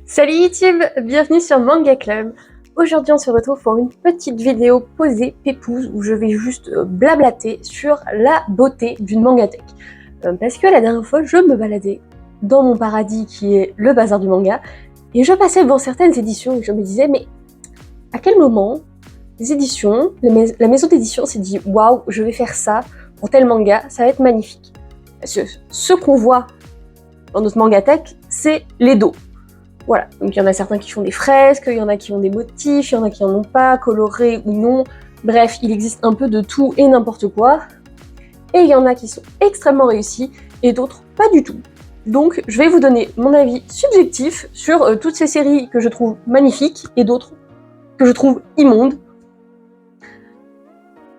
Salut YouTube, bienvenue sur Manga Club. Aujourd'hui on se retrouve pour une petite vidéo posée pépouze où je vais juste blablater sur la beauté d'une mangatech. Parce que la dernière fois je me baladais dans mon paradis qui est le bazar du manga et je passais devant certaines éditions et je me disais mais à quel moment les éditions, la maison d'édition s'est dit waouh je vais faire ça pour tel manga, ça va être magnifique. Parce que ce qu'on voit dans notre mangatech c'est les dos. Voilà, donc il y en a certains qui font des fresques, il y en a qui ont des motifs, il y en a qui en ont pas, colorés ou non. Bref, il existe un peu de tout et n'importe quoi. Et il y en a qui sont extrêmement réussis et d'autres pas du tout. Donc je vais vous donner mon avis subjectif sur toutes ces séries que je trouve magnifiques et d'autres que je trouve immondes.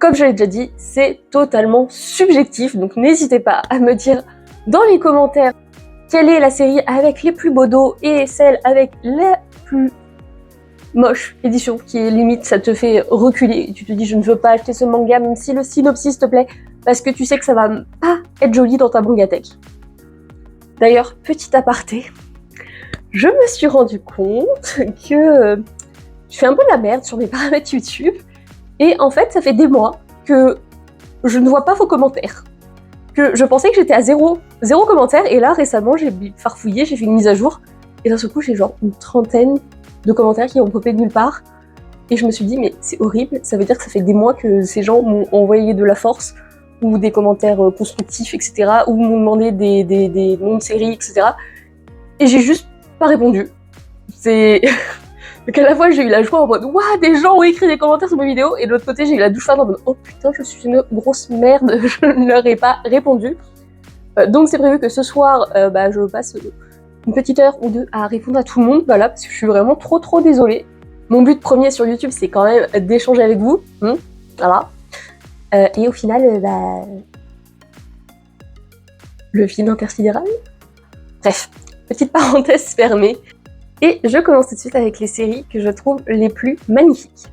Comme je l'ai déjà dit, c'est totalement subjectif, donc n'hésitez pas à me dire dans les commentaires quelle est la série avec les plus beaux dos et celle avec la plus moche édition qui est limite ça te fait reculer. Tu te dis je ne veux pas acheter ce manga même si le synopsis te plaît parce que tu sais que ça va pas être joli dans ta mangatech. D'ailleurs, petit aparté, je me suis rendu compte que je fais un peu de la merde sur mes paramètres YouTube et en fait ça fait des mois que je ne vois pas vos commentaires. Que je pensais que j'étais à zéro commentaire et là récemment j'ai farfouillé, j'ai fait une mise à jour et d'un seul coup j'ai genre une trentaine de commentaires qui ont popé de nulle part et je me suis dit mais c'est horrible, ça veut dire que ça fait des mois que ces gens m'ont envoyé de la force ou des commentaires constructifs etc. ou m'ont demandé des noms de séries etc. et j'ai juste pas répondu. C'est... Donc à la fois j'ai eu la joie en mode waouh des gens ont écrit des commentaires sur mes vidéos et de l'autre côté j'ai eu la douche froide en mode oh putain je suis une grosse merde, je ne leur ai pas répondu. Donc c'est prévu que ce soir je passe une petite heure ou deux à répondre à tout le monde, voilà, parce que je suis vraiment trop désolée. Mon but premier sur YouTube c'est quand même d'échanger avec vous, voilà. Et au final le film intersidéral. Bref, petite parenthèse fermée. Et je commence tout de suite avec les séries que je trouve les plus magnifiques.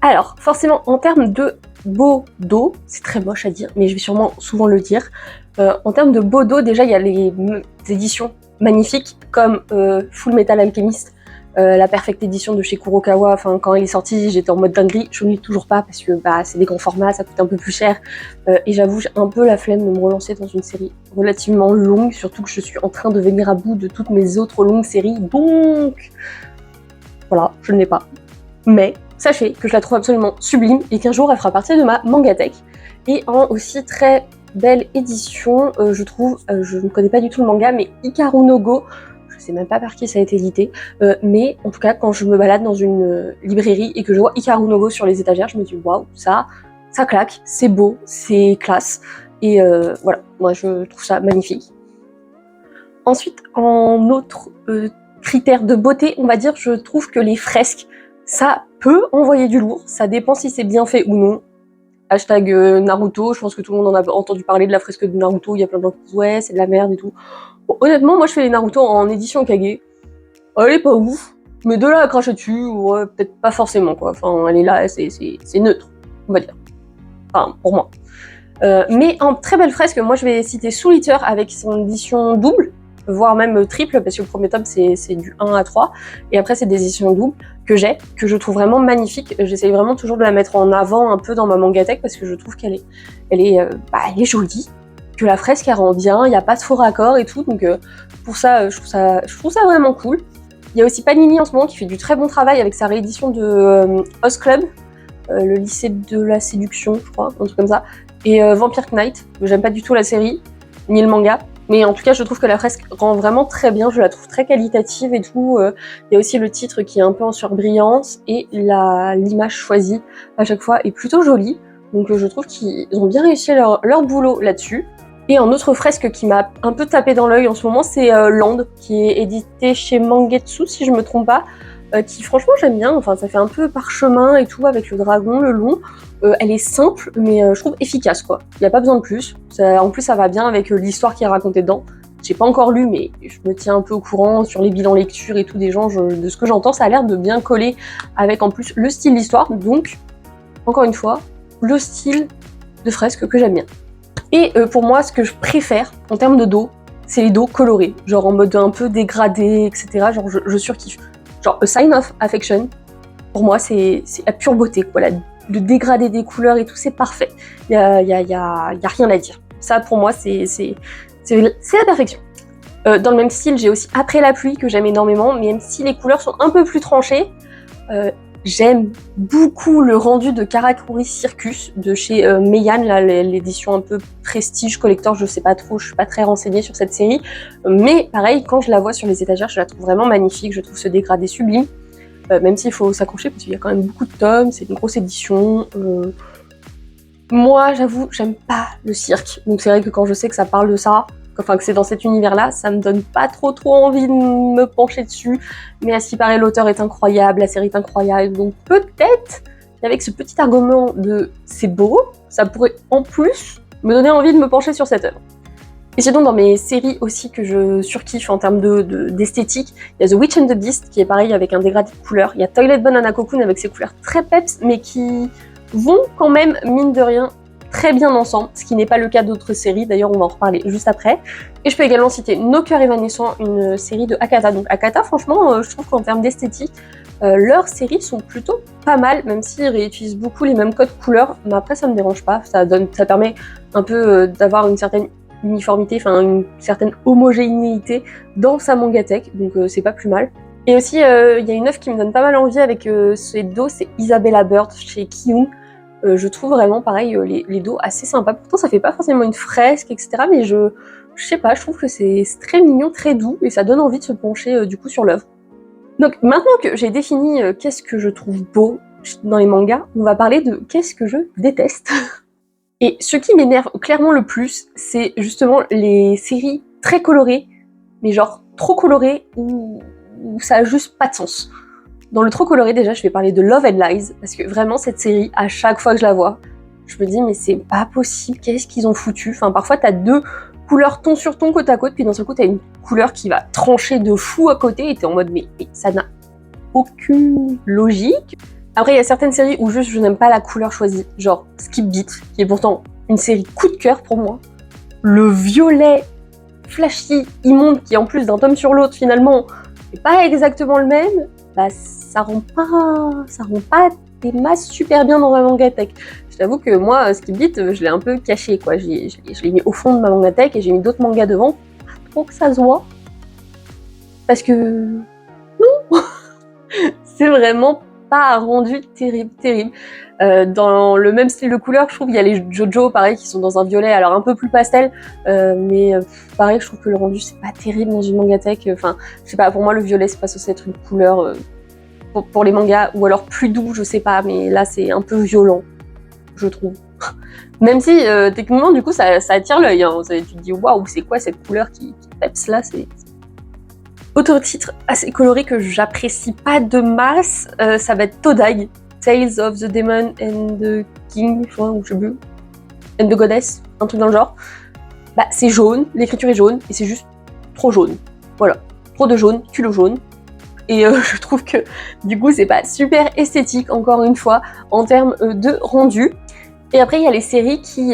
Alors, forcément, en termes de beau dos, c'est très moche à dire, mais je vais sûrement souvent le dire. En termes de beau dos, déjà, il y a les éditions magnifiques, comme Full Metal Alchemist, la Perfect Edition de chez Kurokawa. Enfin, quand elle est sortie, j'étais en mode dinguerie. Je ne lis toujours pas parce que c'est des grands formats, ça coûte un peu plus cher. Et j'avoue, j'ai un peu la flemme de me relancer dans une série relativement longue, surtout que je suis en train de venir à bout de toutes mes autres longues séries. Donc, voilà, je ne l'ai pas. Mais sachez que je la trouve absolument sublime et qu'un jour, elle fera partie de ma mangatech. Et en aussi très belle édition, je trouve, je ne connais pas du tout le manga, mais Hikaru no Go, je sais même pas par qui ça a été édité, mais en tout cas quand je me balade dans une librairie et que je vois Hikaru no Go sur les étagères, je me dis waouh, ça claque, c'est beau, c'est classe, et voilà, moi je trouve ça magnifique. Ensuite, en autre critère de beauté, on va dire, je trouve que les fresques, ça peut envoyer du lourd, ça dépend si c'est bien fait ou non. Hashtag Naruto, je pense que tout le monde en a entendu parler de la fresque de Naruto, il y a plein de gens qui disent ouais c'est de la merde et tout. Bon, honnêtement, moi je fais les Naruto en édition Kage. Elle est pas ouf, mais de là à cracher dessus, ouais, peut-être pas forcément quoi. Enfin, elle est là, c'est neutre, on va dire. Enfin, pour moi. Mais en très belle fresque, moi je vais citer Soul Eater avec son édition double, voire même triple, parce que le premier tome c'est du 1 à 3, et après c'est des éditions doubles que je trouve vraiment magnifique. J'essaye vraiment toujours de la mettre en avant un peu dans ma mangatech parce que je trouve qu'elle est jolie, que la fresque elle rend bien, il n'y a pas de faux raccords et tout, donc pour ça, je trouve ça vraiment cool. Il y a aussi Panini en ce moment qui fait du très bon travail avec sa réédition de Host Club, le lycée de la séduction, je crois, un truc comme ça, et Vampire Knight, j'aime pas du tout la série, ni le manga, mais en tout cas je trouve que la fresque rend vraiment très bien, je la trouve très qualitative et tout. Il y a aussi le titre qui est un peu en surbrillance, et l'image choisie à chaque fois est plutôt jolie, donc je trouve qu'ils ont bien réussi leur boulot là-dessus. Et un autre fresque qui m'a un peu tapé dans l'œil en ce moment, c'est Land, qui est édité chez Mangetsu si je me trompe pas, qui franchement j'aime bien, enfin ça fait un peu parchemin et tout avec le dragon, le long. Elle est simple mais je trouve efficace quoi, il n'y a pas besoin de plus. En plus ça va bien avec l'histoire qui est racontée dedans. J'ai pas encore lu mais je me tiens un peu au courant sur les bilans lecture et tout des gens, de ce que j'entends ça a l'air de bien coller avec en plus le style d'histoire, donc encore une fois, le style de fresque que j'aime bien. Et pour moi ce que je préfère en termes de dos, c'est les dos colorés, genre en mode un peu dégradé, etc. Genre je surkiffe. Genre A Sign of Affection, pour moi c'est la pure beauté, quoi. Le dégradé des couleurs et tout, c'est parfait. Y a rien à dire. Ça pour moi c'est la perfection. Dans le même style, j'ai aussi Après la pluie que j'aime énormément, même si les couleurs sont un peu plus tranchées. J'aime beaucoup le rendu de Karakuri Circus de chez Meian, là, l'édition un peu prestige collector, je sais pas trop, je suis pas très renseignée sur cette série, mais pareil, quand je la vois sur les étagères, je la trouve vraiment magnifique, je trouve ce dégradé sublime, même s'il faut s'accrocher parce qu'il y a quand même beaucoup de tomes, c'est une grosse édition. Moi, j'avoue, j'aime pas le cirque, donc c'est vrai que quand je sais que ça parle de ça, enfin que c'est dans cet univers-là, ça me donne pas trop envie de me pencher dessus, mais à ce qui paraît, l'auteur est incroyable, la série est incroyable, donc peut-être qu'avec ce petit argument de c'est beau, ça pourrait en plus me donner envie de me pencher sur cette œuvre. Et sinon, dans mes séries aussi que je surkiffe en termes d'esthétique, il y a The Witch and the Beast, qui est pareil avec un dégradé de couleurs, il y a Toilet Banana Cocoon avec ses couleurs très peps, mais qui vont quand même, mine de rien, très bien ensemble, ce qui n'est pas le cas d'autres séries, d'ailleurs on va en reparler juste après. Et je peux également citer Nos cœurs évanescents, une série de Akata. Donc Akata, franchement, je trouve qu'en termes d'esthétique, leurs séries sont plutôt pas mal, même s'ils réutilisent beaucoup les mêmes codes couleurs, mais après ça me dérange pas, ça permet un peu d'avoir une certaine uniformité, enfin une certaine homogénéité dans sa mangatech, donc c'est pas plus mal. Et aussi, il y a une œuvre qui me donne pas mal envie avec ce dos, c'est Isabella Bird chez Kiun. Je trouve vraiment pareil les dos assez sympas. Pourtant ça fait pas forcément une fresque, etc. Mais je sais pas, je trouve que c'est très mignon, très doux et ça donne envie de se pencher du coup sur l'œuvre. Donc maintenant que j'ai défini qu'est-ce que je trouve beau dans les mangas, on va parler de qu'est-ce que je déteste. Et ce qui m'énerve clairement le plus, c'est justement les séries très colorées, mais genre trop colorées où ça a juste pas de sens. Dans le trop coloré, déjà, je vais parler de Love and Lies, parce que vraiment, cette série, à chaque fois que je la vois, je me dis, mais c'est pas possible, qu'est-ce qu'ils ont foutu? Enfin, parfois, t'as deux couleurs ton sur ton, côte à côte, puis d'un seul coup, t'as une couleur qui va trancher de fou à côté, et t'es en mode, mais ça n'a aucune logique. Après, il y a certaines séries où juste je n'aime pas la couleur choisie, genre Skip Beat, qui est pourtant une série coup de cœur pour moi. Le violet flashy, immonde, qui en plus d'un tome sur l'autre, finalement, n'est pas exactement le même, bah ça rend pas des masses super bien dans ma mangatech. Je t'avoue que moi, Skip Beat, je l'ai un peu caché, quoi. Je l'ai mis au fond de ma mangatech et j'ai mis d'autres mangas devant, pas trop que ça se voit. Parce que non, c'est vraiment pas rendu terrible. Dans le même style de couleur, je trouve qu'il y a les JoJo, pareil, qui sont dans un violet, alors un peu plus pastel, mais pareil, je trouve que le rendu, c'est pas terrible dans une mangatech. Enfin, je sais pas, pour moi, le violet, c'est pas censé être une couleur pour les mangas, ou alors plus doux, je sais pas, mais là, c'est un peu violent, je trouve. Même si, techniquement, du coup, ça attire l'œil, hein. Tu te dis, waouh, c'est quoi cette couleur qui peps là, c'est... Autre titre assez coloré que j'apprécie pas de masse, ça va être Todai, Tales of the Demon and the King, je crois, ou je sais plus, and the Goddess, un truc dans le genre. Bah, c'est jaune, l'écriture est jaune, et c'est juste trop jaune. Voilà, trop de jaune, culot jaune. Et je trouve que, du coup, c'est pas super esthétique, encore une fois, en termes de rendu. Et après, il y a les séries qui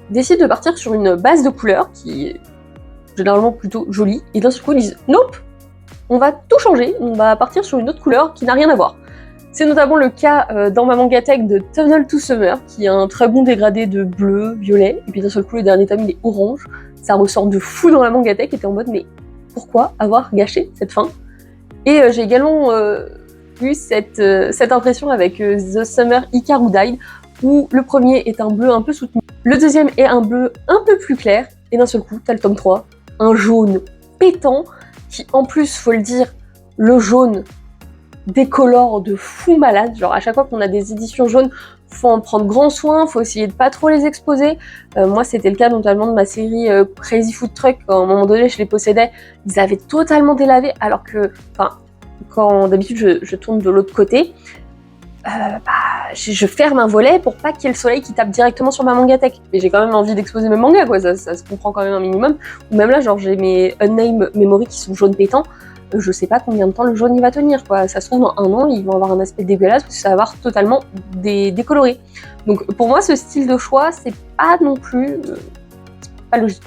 décident de partir sur une base de couleurs qui est généralement plutôt jolie, et d'un seul coup, ils disent « Nope, on va tout changer, on va partir sur une autre couleur qui n'a rien à voir ». C'est notamment le cas dans ma mangatech de Tunnel to Summer, qui a un très bon dégradé de bleu, violet, et puis d'un seul coup, le dernier tome, il est orange. Ça ressort de fou dans la mangatech, et t'es en mode « Mais pourquoi avoir gâché cette fin ?» Et j'ai également eu cette impression avec The Summer Hikaru Died, où le premier est un bleu un peu soutenu, le deuxième est un bleu un peu plus clair, et d'un seul coup, t'as le tome 3, un jaune pétant, qui en plus, faut le dire, le jaune décolore de fou malade. Genre à chaque fois qu'on a des éditions jaunes, faut en prendre grand soin, faut essayer de pas trop les exposer. Moi c'était le cas notamment de ma série Crazy Food Truck, quand à un moment donné je les possédais, ils avaient totalement délavé, alors que, enfin, quand d'habitude je tourne de l'autre côté, je ferme un volet pour pas qu'il y ait le soleil qui tape directement sur ma mangatech. Mais j'ai quand même envie d'exposer mes mangas, quoi, ça se comprend quand même un minimum. Ou même là, genre j'ai mes Unnamed Memory qui sont jaunes pétants, je sais pas combien de temps le jaune il va tenir, quoi. Ça se trouve dans un an, ils vont avoir un aspect dégueulasse parce que ça va avoir totalement décoloré. Donc pour moi, ce style de choix, c'est pas non plus pas logique.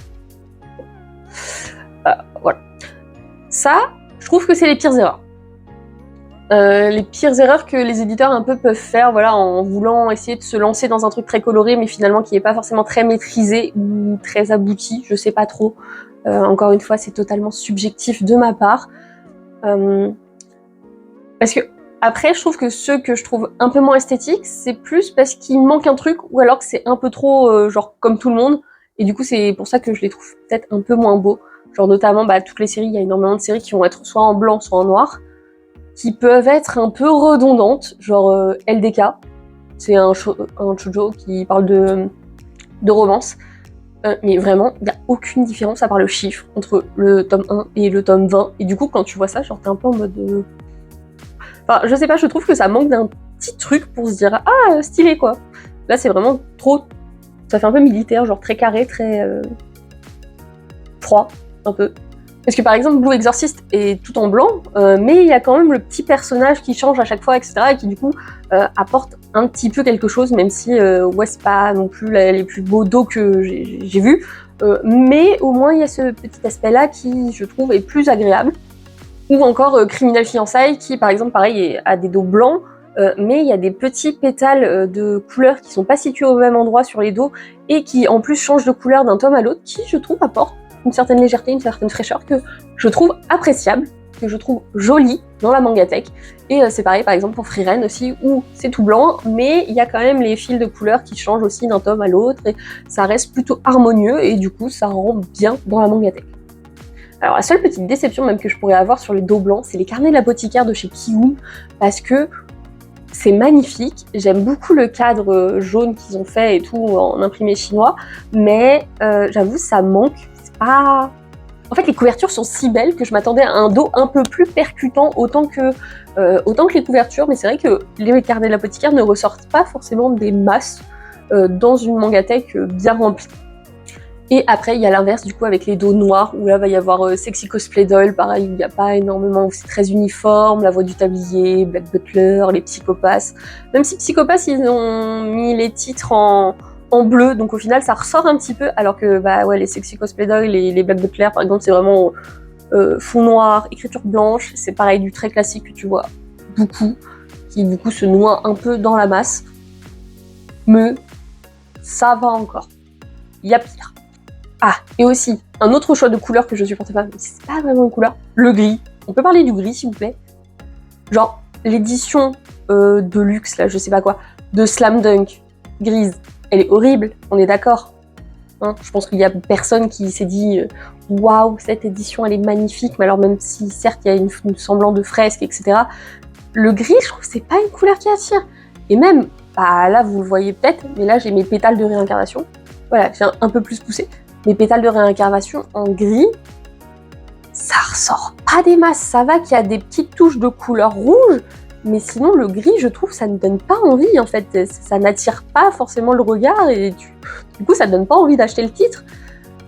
Ça, je trouve que c'est les pires erreurs. Les pires erreurs que les éditeurs un peu peuvent faire, voilà, en voulant essayer de se lancer dans un truc très coloré, mais finalement qui n'est pas forcément très maîtrisé ou très abouti, je sais pas trop. Encore une fois, c'est totalement subjectif de ma part. Parce que après, je trouve que ceux que je trouve un peu moins esthétiques, c'est plus parce qu'il manque un truc, ou alors que c'est un peu trop, genre, comme tout le monde, et du coup, c'est pour ça que je les trouve peut-être un peu moins beaux. Genre, notamment, toutes les séries, il y a énormément de séries qui vont être soit en blanc, soit en noir, qui peuvent être un peu redondantes, genre LDK, c'est un shoujo qui parle de romance, mais vraiment, il n'y a aucune différence à part le chiffre entre le tome 1 et le tome 20, et du coup, quand tu vois ça, genre, t'es un peu en mode... Enfin, je sais pas, je trouve que ça manque d'un petit truc pour se dire « Ah, stylé, quoi !» Là, c'est vraiment trop... Ça fait un peu militaire, genre très carré, très... froid, un peu. Parce que par exemple, Blue Exorcist est tout en blanc, mais il y a quand même le petit personnage qui change à chaque fois, etc., et qui du coup apporte un petit peu quelque chose, même si ouais, c'est pas non plus les plus beaux dos que j'ai vus, mais au moins il y a ce petit aspect-là qui, je trouve, est plus agréable. Ou encore Criminal Fiançailles, qui par exemple, pareil, a des dos blancs, mais il y a des petits pétales de couleurs qui sont pas situés au même endroit sur les dos, et qui en plus changent de couleur d'un tome à l'autre, qui, je trouve, apporte une certaine légèreté, une certaine fraîcheur que je trouve appréciable, que je trouve jolie dans la mangatech. Et c'est pareil par exemple pour Frieren aussi, où c'est tout blanc, mais il y a quand même les fils de couleurs qui changent aussi d'un tome à l'autre, et ça reste plutôt harmonieux, et du coup ça rend bien dans la mangatech. Alors la seule petite déception même que je pourrais avoir sur le dos blanc, c'est les carnets de l'apothicaire de chez Kiun, parce que c'est magnifique, j'aime beaucoup le cadre jaune qu'ils ont fait et tout en imprimé chinois, mais j'avoue ça manque. Ah. En fait, les couvertures sont si belles que je m'attendais à un dos un peu plus percutant autant que les couvertures, mais c'est vrai que les carnets de l'apothicaire ne ressortent pas forcément des masses dans une mangatech bien remplie. Et après, il y a l'inverse du coup avec les dos noirs, où là va y avoir Sexy Cosplay Doll, pareil, où il n'y a pas énormément, où c'est très uniforme, La Voix du Tablier, Black Butler, les Psychopathes. Même si Psychopathes, ils ont mis les titres en bleu, donc au final ça ressort un petit peu, alors que ouais, les Sexy Cosplay Doll, les Black Butler par exemple, c'est vraiment fond noir, écriture blanche, c'est pareil du très classique que tu vois beaucoup, qui du coup se noie un peu dans la masse, mais ça va encore, il y a pire. Ah, et aussi, un autre choix de couleur que je supporte pas, mais c'est pas vraiment une couleur, le gris. On peut parler du gris s'il vous plaît? Genre, l'édition de luxe, là, je sais pas quoi, de Slam Dunk, grise, elle est horrible, on est d'accord, hein? Je pense qu'il y a personne qui s'est dit waouh, cette édition elle est magnifique, mais alors même si certes il y a une semblant de fresque, etc. Le gris, je trouve que c'est pas une couleur qui attire. Et même, là vous le voyez peut-être, mais là j'ai mes pétales de réincarnation. Voilà, j'ai un peu plus poussé. Mes pétales de réincarnation en gris, ça ressort pas des masses. Ça va qu'il y a des petites touches de couleur rouge, mais sinon le gris, je trouve, ça ne donne pas envie en fait. Ça n'attire pas forcément le regard et du coup, ça ne donne pas envie d'acheter le titre.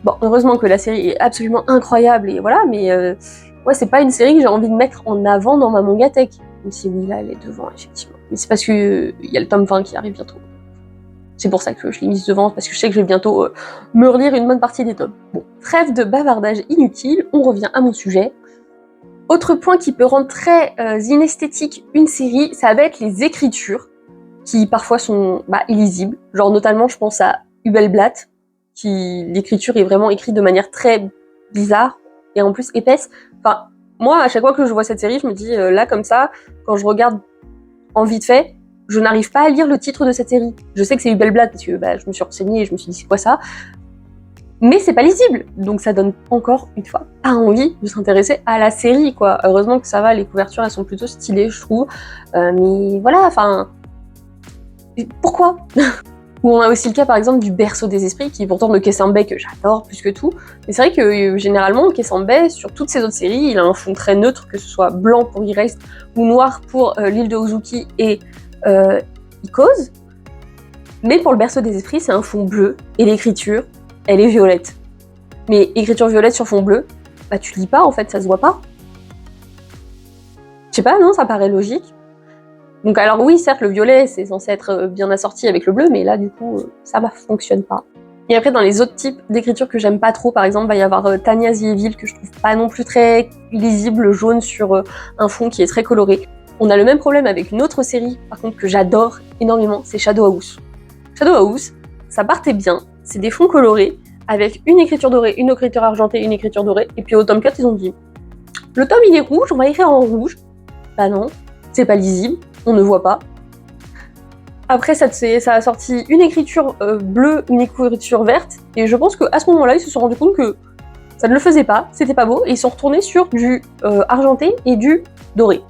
Bon, heureusement que la série est absolument incroyable et voilà, mais ouais, c'est pas une série que j'ai envie de mettre en avant dans ma mangatech. Même si oui, là, elle est devant, effectivement. Mais c'est parce que il y a le tome 20 qui arrive bientôt. C'est pour ça que je l'ai mise devant, parce que je sais que je vais bientôt me relire une bonne partie des tomes. Bon, trêve de bavardage inutile, on revient à mon sujet. Autre point qui peut rendre très inesthétique une série, ça va être les écritures, qui parfois sont illisibles. Genre notamment, je pense à Hubelblatt, qui l'écriture est vraiment écrite de manière très bizarre, et en plus épaisse. Enfin, moi, à chaque fois que je vois cette série, je me dis, là, comme ça, quand je regarde en vite fait, je n'arrive pas à lire le titre de cette série. Je sais que c'est Hubelblatt, parce que je me suis renseignée et je me suis dit, c'est quoi ça? Mais c'est pas lisible, donc ça donne encore une fois pas envie de s'intéresser à la série, quoi. Heureusement que ça va, les couvertures elles sont plutôt stylées, je trouve, mais voilà, enfin, pourquoi? Ou on a aussi le cas par exemple du Berceau des Esprits, qui est pourtant de Kessambe que j'adore plus que tout, mais c'est vrai que généralement Kessambe, sur toutes ses autres séries, il a un fond très neutre, que ce soit blanc pour Erased ou noir pour l'île de Ozuki et Icose, mais pour le Berceau des Esprits, c'est un fond bleu, et l'écriture, elle est violette. Mais écriture violette sur fond bleu, tu lis pas en fait, ça se voit pas. Je sais pas, non, ça paraît logique. Donc alors oui, certes, le violet, c'est censé être bien assorti avec le bleu, mais là, du coup, ça ne fonctionne pas. Et après, dans les autres types d'écriture que j'aime pas trop, par exemple, va y avoir Tania The Evil, que je trouve pas non plus très lisible, jaune sur un fond qui est très coloré. On a le même problème avec une autre série, par contre, que j'adore énormément, c'est Shadow House. Shadow House, ça partait bien, c'est des fonds colorés, avec une écriture dorée, une écriture argentée, une écriture dorée, et puis au tome 4, ils ont dit « Le tome, il est rouge, on va écrire en rouge. » Bah non, c'est pas lisible, on ne voit pas. Après, ça a sorti une écriture bleue, une écriture verte, et je pense qu'à ce moment-là, ils se sont rendus compte que ça ne le faisait pas, c'était pas beau, et ils sont retournés sur du argenté et du doré.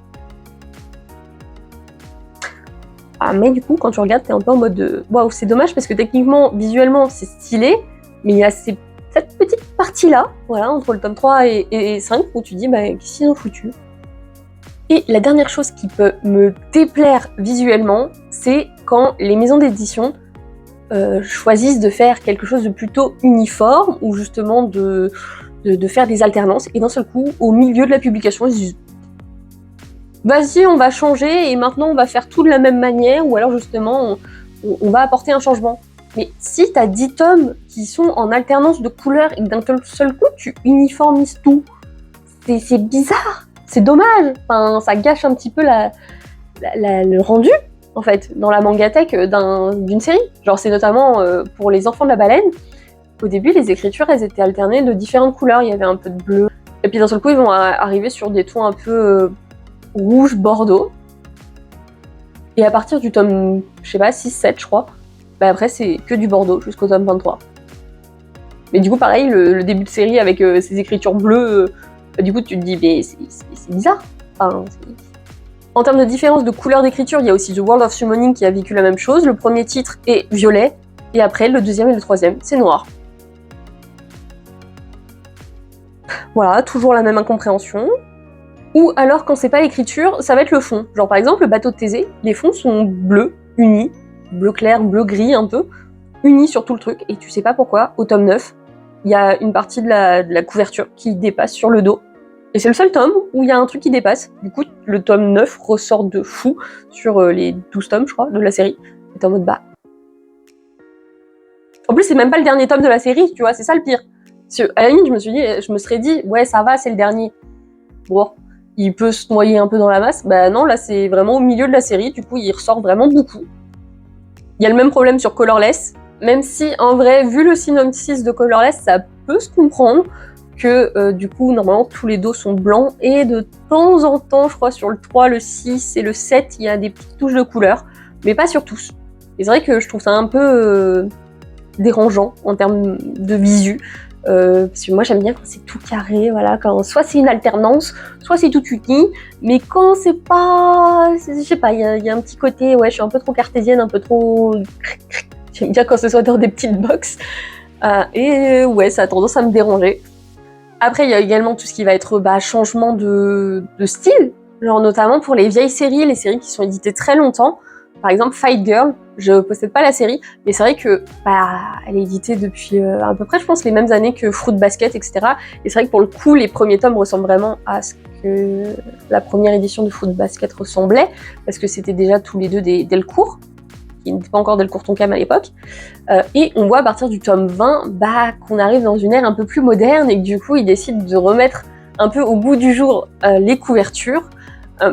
Ah, mais du coup, quand tu regardes, t'es un peu en mode de waouh, c'est dommage parce que techniquement, visuellement, c'est stylé, mais il y a cette petite partie-là, voilà, entre le tome 3 et 5, où tu dis, bah, qu'est-ce qu'ils ont foutu? Et la dernière chose qui peut me déplaire visuellement, c'est quand les maisons d'édition choisissent de faire quelque chose de plutôt uniforme, ou justement de faire des alternances, et d'un seul coup, au milieu de la publication, ils se disent vas-y, on va changer, et maintenant on va faire tout de la même manière, ou alors justement, on va apporter un changement. Mais si t'as 10 tomes qui sont en alternance de couleurs, et que d'un seul coup, tu uniformises tout, c'est bizarre. C'est dommage, enfin, ça gâche un petit peu le rendu, en fait, dans la mangatech d'une série. Genre, c'est notamment pour les enfants de la baleine. Au début, les écritures, elles étaient alternées de différentes couleurs. Il y avait un peu de bleu. Et puis d'un seul coup, ils vont arriver sur des tons un peu rouge, bordeaux. Et à partir du tome, je sais pas, 6-7, je crois, bah après, c'est que du bordeaux jusqu'au tome 23. Mais du coup, pareil, le début de série avec ces écritures bleues... du coup, tu te dis, mais c'est bizarre. Enfin, en termes de différence de couleur d'écriture, il y a aussi The World of Summoning qui a vécu la même chose. Le premier titre est violet, et après, le deuxième et le troisième, c'est noir. Voilà, toujours la même incompréhension. Ou alors, quand c'est pas l'écriture, ça va être le fond. Genre, par exemple, le bateau de Thésée, les fonds sont bleus, unis, bleu clair, bleu gris un peu, unis sur tout le truc, et tu sais pas pourquoi, au tome 9, il y a une partie de la couverture qui dépasse sur le dos. Et c'est le seul tome où il y a un truc qui dépasse. Du coup, le tome 9 ressort de fou sur les 12 tomes, je crois, de la série. Et t'es en mode bah. En plus, c'est même pas le dernier tome de la série, tu vois, c'est ça le pire. Parce que, à la limite, je me serais dit, ouais, ça va, c'est le dernier. Bon, il peut se noyer un peu dans la masse. Bah non, là, c'est vraiment au milieu de la série, du coup, il ressort vraiment beaucoup. Il y a le même problème sur Colorless, même si, en vrai, vu le synopsis de Colorless, ça peut se comprendre que du coup, normalement, tous les dos sont blancs, et de temps en temps, je crois, sur le 3, le 6 et le 7, il y a des petites touches de couleur, mais pas sur tous. Et c'est vrai que je trouve ça un peu dérangeant en termes de visu, parce que moi, j'aime bien quand c'est tout carré, voilà, quand soit c'est une alternance, soit c'est tout uni, mais quand c'est pas... Je sais pas, il y a un petit côté, ouais, je suis un peu trop cartésienne, un peu trop... J'aime bien quand ce soit dans des petites boxes, et ouais, ça a tendance à me déranger. Après, il y a également tout ce qui va être changement de style, genre notamment pour les vieilles séries, les séries qui sont éditées très longtemps. Par exemple, Fight Girl, je possède pas la série, mais c'est vrai que elle est éditée depuis à peu près, je pense, les mêmes années que Fruit Basket, etc. Et c'est vrai que pour le coup, les premiers tomes ressemblent vraiment à ce que la première édition de Fruit Basket ressemblait, parce que c'était déjà tous les deux des Delcourt, qui n'était pas encore Delcourt Tonkam à l'époque, et on voit à partir du tome 20 qu'on arrive dans une ère un peu plus moderne, et que du coup ils décident de remettre un peu au goût du jour les couvertures,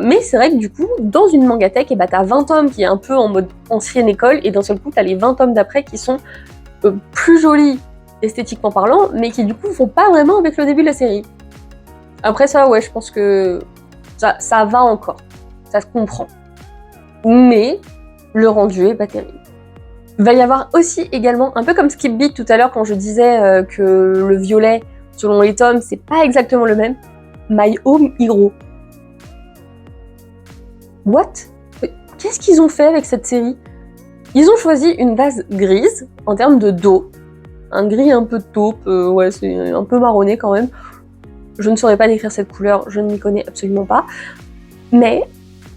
mais c'est vrai que du coup dans une mangatech, t'as 20 tomes qui est un peu en mode ancienne école, et d'un seul coup t'as les 20 tomes d'après qui sont plus jolis esthétiquement parlant, mais qui du coup vont pas vraiment avec le début de la série. Après ça, ouais, je pense que ça va encore, ça se comprend, mais le rendu est pas terrible. Il va y avoir aussi également, un peu comme Skip Beat tout à l'heure quand je disais que le violet, selon les tomes, c'est pas exactement le même, My Home Hero. What? Qu'est-ce qu'ils ont fait avec cette série? Ils ont choisi une base grise en termes de dos, un gris un peu taupe, ouais, c'est un peu marronné quand même. Je ne saurais pas décrire cette couleur, je ne m'y connais absolument pas, mais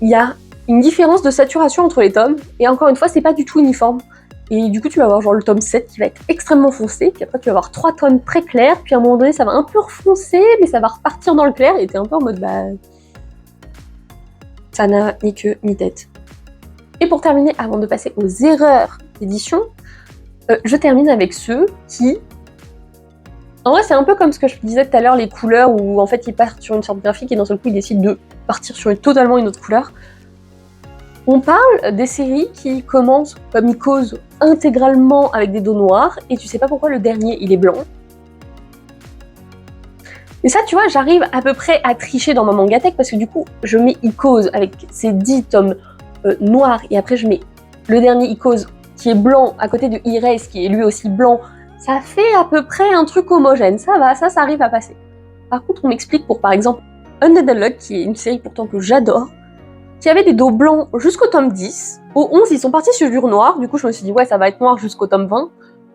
il y a une différence de saturation entre les tomes, et encore une fois, c'est pas du tout uniforme. Et du coup, tu vas avoir genre le tome 7 qui va être extrêmement foncé, puis après tu vas avoir 3 tomes très clairs, puis à un moment donné, ça va un peu refoncer, mais ça va repartir dans le clair, et t'es un peu en mode ça n'a ni queue ni tête. Et pour terminer, avant de passer aux erreurs d'édition, Je termine avec ceux qui... En vrai, c'est un peu comme ce que je disais tout à l'heure, les couleurs, où en fait ils partent sur une sorte graphique et d'un seul coup ils décident de partir sur totalement une autre couleur. On parle des séries qui commencent comme Icôse intégralement avec des dos noirs, et tu sais pas pourquoi le dernier il est blanc. Et ça, tu vois, j'arrive à peu près à tricher dans ma mangatech parce que du coup, je mets Icôse avec ses 10 tomes noirs, et après je mets le dernier Icôse qui est blanc à côté de Erase qui est lui aussi blanc. Ça fait à peu près un truc homogène, ça va, ça arrive à passer. Par contre, on m'explique pour par exemple Undead Unluck, qui est une série pourtant que j'adore, qui avait des dos blancs jusqu'au tome 10. Au 11, ils sont partis sur du noir, du coup je me suis dit ouais, ça va être noir jusqu'au tome 20.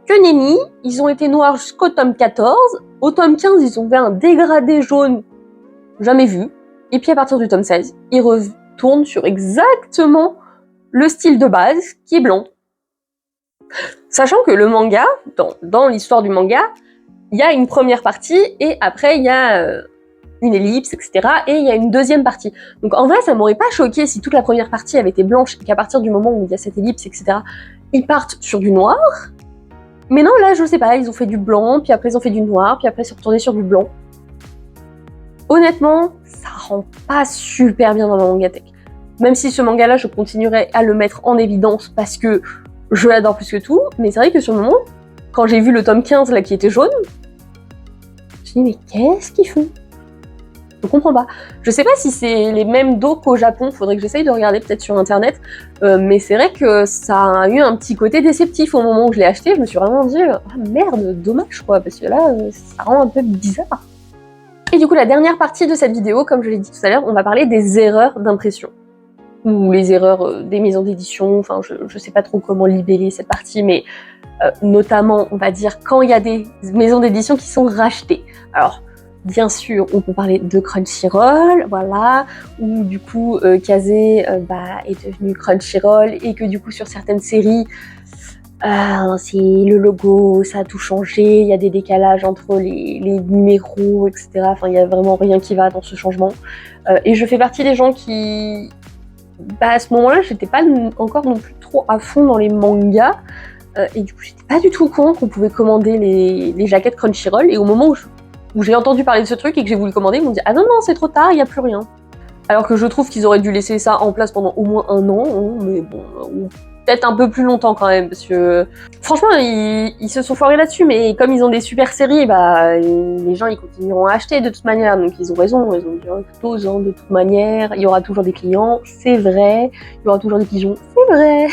Que nenni, ils ont été noirs jusqu'au tome 14. Au tome 15, ils ont fait un dégradé jaune jamais vu. Et puis à partir du tome 16, ils retournent sur exactement le style de base qui est blanc. Sachant que le manga, dans l'histoire du manga, il y a une première partie et après il y a une ellipse, etc. Et il y a une deuxième partie. Donc en vrai, ça m'aurait pas choqué si toute la première partie avait été blanche et qu'à partir du moment où il y a cette ellipse, etc., ils partent sur du noir. Mais non, là, je sais pas, ils ont fait du blanc, puis après ils ont fait du noir, puis après ils sont retournés sur du blanc. Honnêtement, ça rend pas super bien dans ma mangatech. Même si ce manga-là, je continuerai à le mettre en évidence parce que je l'adore plus que tout, mais c'est vrai que sur le moment, quand j'ai vu le tome 15 là qui était jaune, je me suis dit mais qu'est-ce qu'ils font? Je comprends pas. Je sais pas si c'est les mêmes dos qu'au Japon, faudrait que j'essaye de regarder peut-être sur internet, mais c'est vrai que ça a eu un petit côté déceptif au moment où je l'ai acheté, je me suis vraiment dit ah merde, dommage quoi, parce que là, ça rend un peu bizarre. Et du coup, la dernière partie de cette vidéo, comme je l'ai dit tout à l'heure, on va parler des erreurs d'impression. Ou les erreurs des maisons d'édition, enfin je sais pas trop comment libeller cette partie, mais notamment, on va dire, quand il y a des maisons d'édition qui sont rachetées. Alors, bien sûr, on peut parler de Crunchyroll, voilà, où du coup, Kazé est devenu Crunchyroll, et que du coup, sur certaines séries, c'est le logo, ça a tout changé, il y a des décalages entre les numéros, etc. Enfin, il y a vraiment rien qui va dans ce changement. Et je fais partie des gens qui... à ce moment-là, j'étais pas encore non plus trop à fond dans les mangas, et du coup, j'étais pas du tout au courant qu'on pouvait commander les jaquettes Crunchyroll, et au moment où j'ai entendu parler de ce truc et que j'ai voulu commander, ils m'ont dit « Ah non, non, c'est trop tard, il n'y a plus rien ». Alors que je trouve qu'ils auraient dû laisser ça en place pendant au moins 1 an, hein, mais bon, ou peut-être un peu plus longtemps quand même, parce que franchement, ils se sont foirés là-dessus, mais comme ils ont des super séries, les gens ils continueront à acheter de toute manière, donc ils ont raison, ils ont dit « Tous, hein, de toute manière, il y aura toujours des clients, c'est vrai, il y aura toujours des pigeons, c'est vrai ».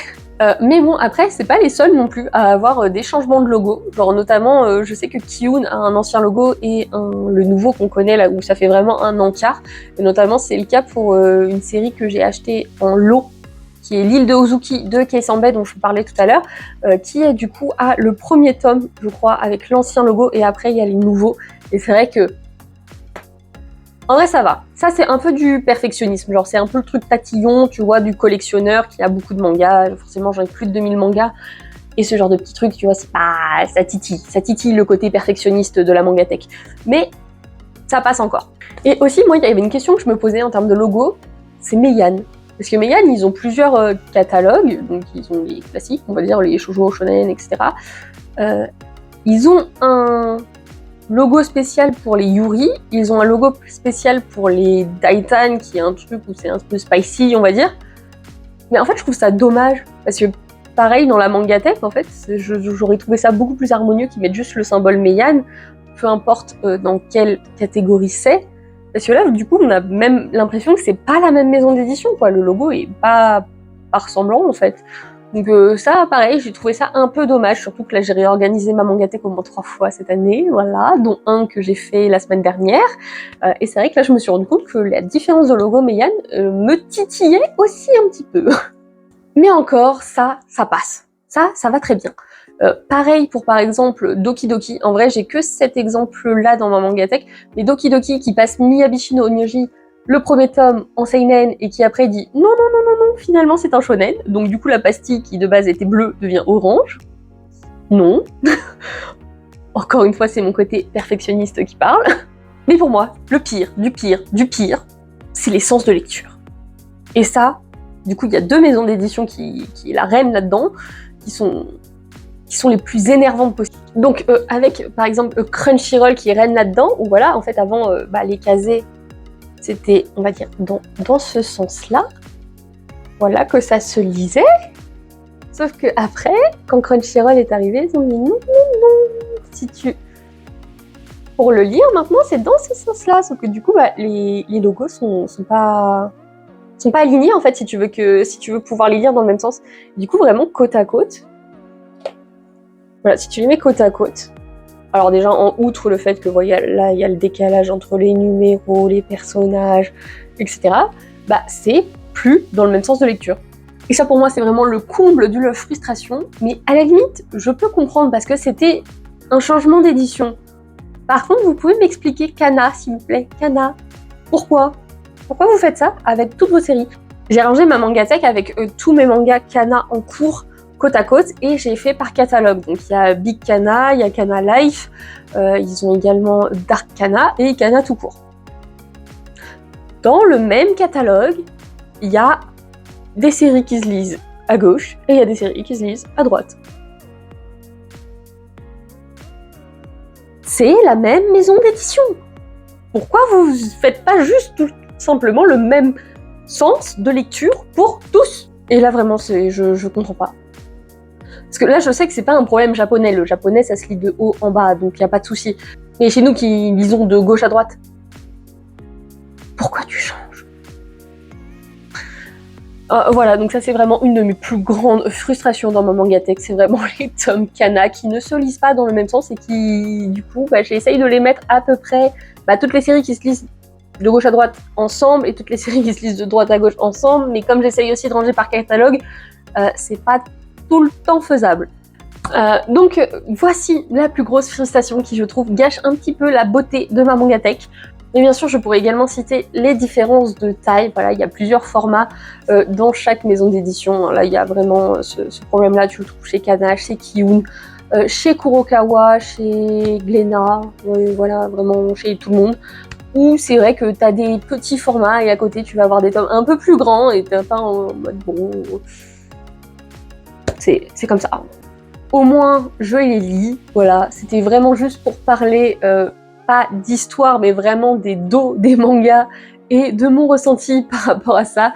Mais bon, après, c'est pas les seuls non plus à avoir des changements de logo. Genre notamment, je sais que Kiun a un ancien logo et le nouveau qu'on connaît là où ça fait vraiment un encart. Et notamment, c'est le cas pour une série que j'ai achetée en lot, qui est l'île de Ozuki de Kei Sanbei dont je vous parlais tout à l'heure, qui est du coup à le premier tome, je crois, avec l'ancien logo et après il y a les nouveaux. Et c'est vrai que en vrai, ça va. Ça, c'est un peu du perfectionnisme. Genre, c'est un peu le truc tatillon, tu vois, du collectionneur qui a beaucoup de mangas. Forcément, j'en ai plus de 2000 mangas. Et ce genre de petits trucs, tu vois, c'est pas... Ça titille le côté perfectionniste de la mangatech. Mais ça passe encore. Et aussi, moi, il y avait une question que je me posais en termes de logo. C'est Meian. Parce que Meian, ils ont plusieurs catalogues. Donc, ils ont les classiques, on va dire, les shoujo, shonen, etc. Ils ont un logo spécial pour les Yuri, ils ont un logo spécial pour les Daitan, qui est un truc où c'est un peu spicy, on va dire. Mais en fait, je trouve ça dommage, parce que pareil, dans la mangatech, en fait, j'aurais trouvé ça beaucoup plus harmonieux qu'ils mettent juste le symbole Meian, peu importe dans quelle catégorie c'est, parce que là, du coup, on a même l'impression que c'est pas la même maison d'édition, quoi. Le logo est pas ressemblant, en fait. Donc ça, pareil, j'ai trouvé ça un peu dommage, surtout que là, j'ai réorganisé ma mangatech au moins 3 fois cette année, voilà, dont un que j'ai fait la semaine dernière. Et c'est vrai que là, je me suis rendu compte que la différence de logo Meian me titillait aussi un petit peu. Mais encore, ça passe. Ça va très bien. Pareil pour, par exemple, Doki Doki. En vrai, j'ai que cet exemple-là dans ma mangatech. Mais Doki Doki qui passe Miyabishi no Onyoji, le premier tome en seinen, et qui après dit non, finalement c'est un shonen. Donc du coup, la pastille qui de base était bleue devient orange. Non. Encore une fois, c'est mon côté perfectionniste qui parle. Mais pour moi, le pire, du pire, c'est l'essence de lecture. Et ça, du coup, il y a 2 maisons d'édition qui est la reine là-dedans, qui sont qui sont les plus énervantes possibles. Donc avec par exemple Crunchyroll qui règne là-dedans, où voilà, en fait avant les casés, c'était, on va dire, dans ce sens-là, voilà, que ça se lisait. Sauf que après, quand Crunchyroll est arrivé, ils ont dit non, si tu... Pour le lire maintenant, c'est dans ce sens-là. Sauf que du coup, les logos sont pas alignés en fait, si tu veux pouvoir les lire dans le même sens. Du coup, vraiment côte à côte. Voilà, si tu les mets côte à côte. Alors déjà, en outre le fait que là, il y a le décalage entre les numéros, les personnages, etc. C'est plus dans le même sens de lecture. Et ça, pour moi, c'est vraiment le comble de la frustration. Mais à la limite, je peux comprendre parce que c'était un changement d'édition. Par contre, vous pouvez m'expliquer Kana, s'il vous plaît. Kana, pourquoi vous faites ça avec toutes vos séries? J'ai rangé ma mangatech avec tous mes mangas Kana en cours, côte à côte, et j'ai fait par catalogue. Donc il y a Big Kana, il y a Kana Life, ils ont également Dark Kana et Kana tout court. Dans le même catalogue, il y a des séries qui se lisent à gauche et il y a des séries qui se lisent à droite. C'est la même maison d'édition. Pourquoi vous faites pas juste tout simplement le même sens de lecture pour tous? Et là vraiment, je comprends pas. Parce que là, je sais que c'est pas un problème japonais. Le japonais, ça se lit de haut en bas, donc il y a pas de souci. Mais chez nous qui lisons de gauche à droite, pourquoi tu changes? Voilà, donc ça c'est vraiment une de mes plus grandes frustrations dans ma mangatech, c'est vraiment les tomes Kana qui ne se lisent pas dans le même sens et qui, du coup, j'essaye de les mettre à peu près, toutes les séries qui se lisent de gauche à droite ensemble et toutes les séries qui se lisent de droite à gauche ensemble, mais comme j'essaye aussi de ranger par catalogue, c'est pas tout le temps faisable. Donc voici la plus grosse frustration qui, je trouve, gâche un petit peu la beauté de ma mangatech. Et bien sûr, je pourrais également citer les différences de taille. Voilà, il y a plusieurs formats dans chaque maison d'édition. Là, il y a vraiment ce problème-là. Tu le trouves chez Kana, chez Kiun, chez Kurokawa, chez Glénat, voilà, vraiment chez tout le monde. Où c'est vrai que tu as des petits formats et à côté, tu vas avoir des tomes un peu plus grands et t'es pas en mode bon. C'est comme ça. Au moins, je les lis. Voilà, c'était vraiment juste pour parler. Pas d'histoire, mais vraiment des mangas et de mon ressenti par rapport à ça.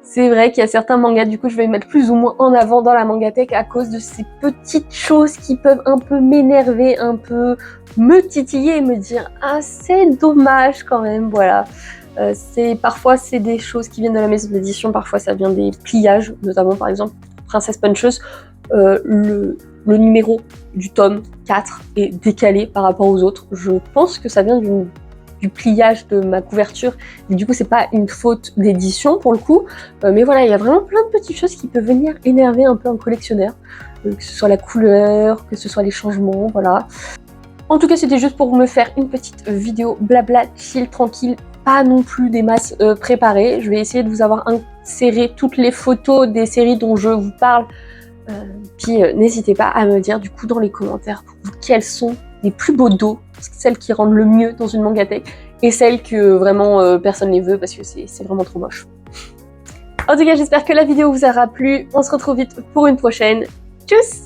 C'est vrai qu'il y a certains mangas, du coup, je vais mettre plus ou moins en avant dans la mangatech à cause de ces petites choses qui peuvent un peu m'énerver, un peu me titiller et me dire « Ah, c'est dommage quand même, voilà ». Parfois, c'est des choses qui viennent de la maison d'édition, parfois ça vient des pliages, notamment par exemple Princess Puncheuse, le numéro du tome 4 est décalé par rapport aux autres. Je pense que ça vient du pliage de ma couverture, et du coup c'est pas une faute d'édition pour le coup, mais voilà, il y a vraiment plein de petites choses qui peuvent venir énerver un peu un collectionneur, que ce soit la couleur, que ce soit les changements, voilà. En tout cas, c'était juste pour me faire une petite vidéo blabla, chill, tranquille, pas non plus des masses préparées. Je vais essayer de vous avoir inséré toutes les photos des séries dont je vous parle. Puis n'hésitez pas à me dire du coup dans les commentaires pour vous quels sont les plus beaux dos, celles qui rendent le mieux dans une mangatech et celles que vraiment personne ne veut parce que c'est vraiment trop moche. En tout cas, j'espère que la vidéo vous aura plu. On se retrouve vite pour une prochaine. Tchuss!